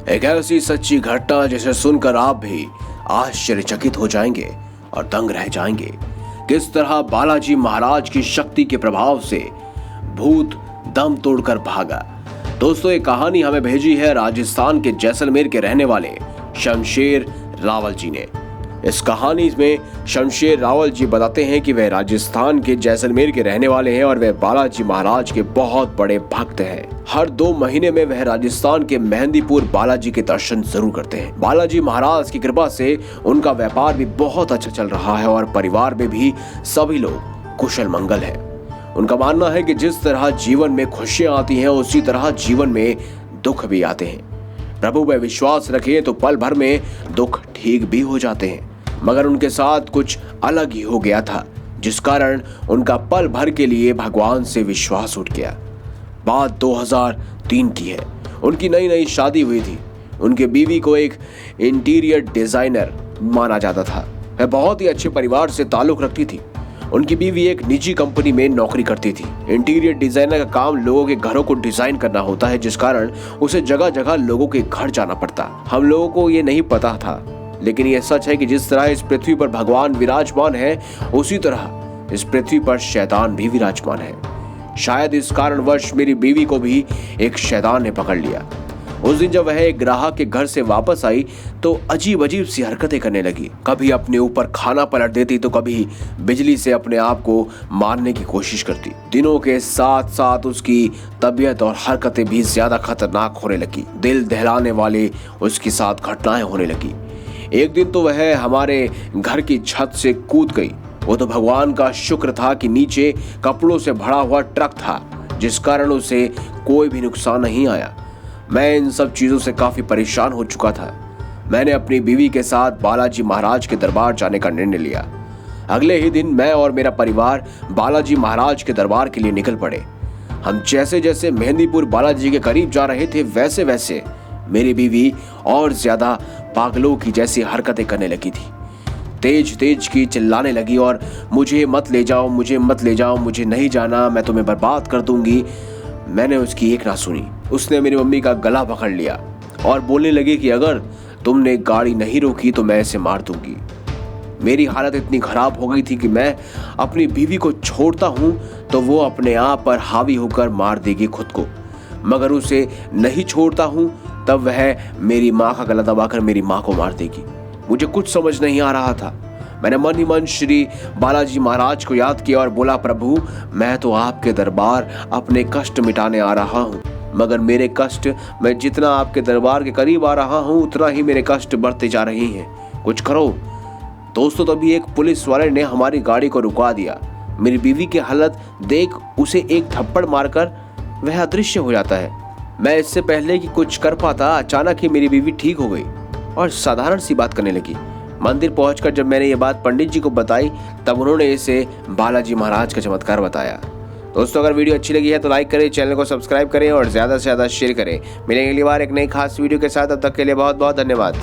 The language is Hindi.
एक ऐसी सच्ची घटना जिसे सुनकर आप भी आश्चर्यचकित हो जाएंगे और दंग रह जाएंगे। किस तरह बालाजी महाराज की शक्ति के प्रभाव से भूत दम तोड़कर भागा। दोस्तों, ये कहानी हमें भेजी है राजस्थान के जैसलमेर के रहने वाले शमशेर रावल जी ने। इस कहानी में शमशेर रावल जी बताते हैं कि वह राजस्थान के जैसलमेर के रहने वाले हैं और वह बालाजी महाराज के बहुत बड़े भक्त हैं। हर 2 महीने में वह राजस्थान के मेहंदीपुर बालाजी के दर्शन जरूर करते हैं। बालाजी महाराज की कृपा से उनका व्यापार भी बहुत अच्छा चल रहा है और परिवार में भी सभी लोग कुशल मंगल है। उनका मानना है कि जिस तरह जीवन में खुशियां आती हैं उसी तरह जीवन में दुख भी आते हैं। प्रभु में विश्वास रखें तो पल भर में दुख ठीक भी हो जाते हैं, मगर उनके साथ कुछ अलग ही हो गया था, जिस कारण उनका पल भर के लिए भगवान से विश्वास उठ गया। बात 2003 की है। उनकी नई नई शादी हुई थी। उनके बीवी को एक इंटीरियर डिजाइनर माना जाता था। वह बहुत ही अच्छे परिवार से ताल्लुक रखती थी। उनकी बीवी एक निजी कंपनी में नौकरी करती थी। इंटीरियर डिजाइनर का काम लोगों के घरों को डिजाइन करना होता है, जिस कारण उसे जगह जगह लोगों के घर जाना पड़ता। हम लोगों को ये नहीं पता था, लेकिन यह सच है कि जिस तरह इस पृथ्वी पर भगवान विराजमान है, उसी तरह इस पृथ्वी पर शैतान भी विराजमान है। शायद इस कारणवश मेरी बीवी को भी एक शैतान ने पकड़ लिया। उस दिन जब वह एक ग्राहक के घर से वापस आई तो अजीब अजीब सी हरकतें करने लगी। कभी अपने ऊपर खाना पलट देती तो कभी बिजली से अपने आप को मारने की कोशिश करती। दिनों के साथ साथ उसकी तबीयत और हरकतें भी ज्यादा खतरनाक होने लगी। दिल दहलाने वाले उसके साथ घटनाएं होने लगी। एक दिन तो वह हमारे घर की छत से कूद गई। वो तो भगवान का शुक्र था कि नीचे कपड़ों से भरा हुआ ट्रक था, जिस कारण उसे कोई भी नुकसान नहीं आया। मैं इन सब चीजों से काफी परेशान हो चुका था। मैंने अपनी बीवी के साथ बालाजी महाराज के दरबार जाने का निर्णय लिया। अगले ही दिन मैं और मेरा परिवार बालाजी महाराज के दरबार के लिए निकल पड़े। हम जैसे जैसे मेहंदीपुर बालाजी के करीब जा रहे थे, वैसे वैसे मेरी बीवी और ज्यादा पागलों की जैसी हरकतें करने लगी थी। तेज तेज की चिल्लाने लगी और मुझे मत ले जाओ, मुझे मत ले जाओ, मुझे नहीं जाना, मैं तुम्हें बर्बाद कर दूंगी। मैंने उसकी एक ना सुनी। उसने मेरी मम्मी का गला पकड़ लिया और बोलने लगी कि अगर तुमने गाड़ी नहीं रोकी तो मैं इसे मार दूंगी। मेरी हालत इतनी खराब हो गई थी कि मैं अपनी बीवी को छोड़ता हूं तो वो अपने आप पर हावी होकर मार देगी खुद को, मगर उसे नहीं छोड़ता हूं तब वह मेरी माँ का गला दबाकर मेरी माँ को मार देगी। मुझे कुछ समझ नहीं आ रहा था। मैंने मन ही मन श्री बालाजी महाराज को याद किया और बोला, प्रभु, मैं तो आपके दरबार अपने कष्ट मिटाने आ रहा हूँ, मगर मेरे कष्ट, मैं जितना आपके दरबार के करीब आ रहा हूँ उतना ही मेरे कष्ट बढ़ते जा रहे हैं, कुछ करो। दोस्तों, तभी एक पुलिस वाले ने हमारी गाड़ी को रुका दिया। मेरी बीवी की हालत देख उसे एक थप्पड़ मारकर वह अदृश्य हो जाता है। मैं इससे पहले कि कुछ कर पाता, अचानक ही मेरी बीवी ठीक हो गई और साधारण सी बात करने लगी। मंदिर पहुंचकर जब मैंने ये बात पंडित जी को बताई तब उन्होंने इसे बालाजी महाराज का चमत्कार बताया। दोस्तों, अगर वीडियो अच्छी लगी है तो लाइक करें, चैनल को सब्सक्राइब करें और ज़्यादा से ज़्यादा शेयर करें। मिलेंगे अगली बार एक नई खास वीडियो के साथ। तब तक के लिए बहुत बहुत धन्यवाद।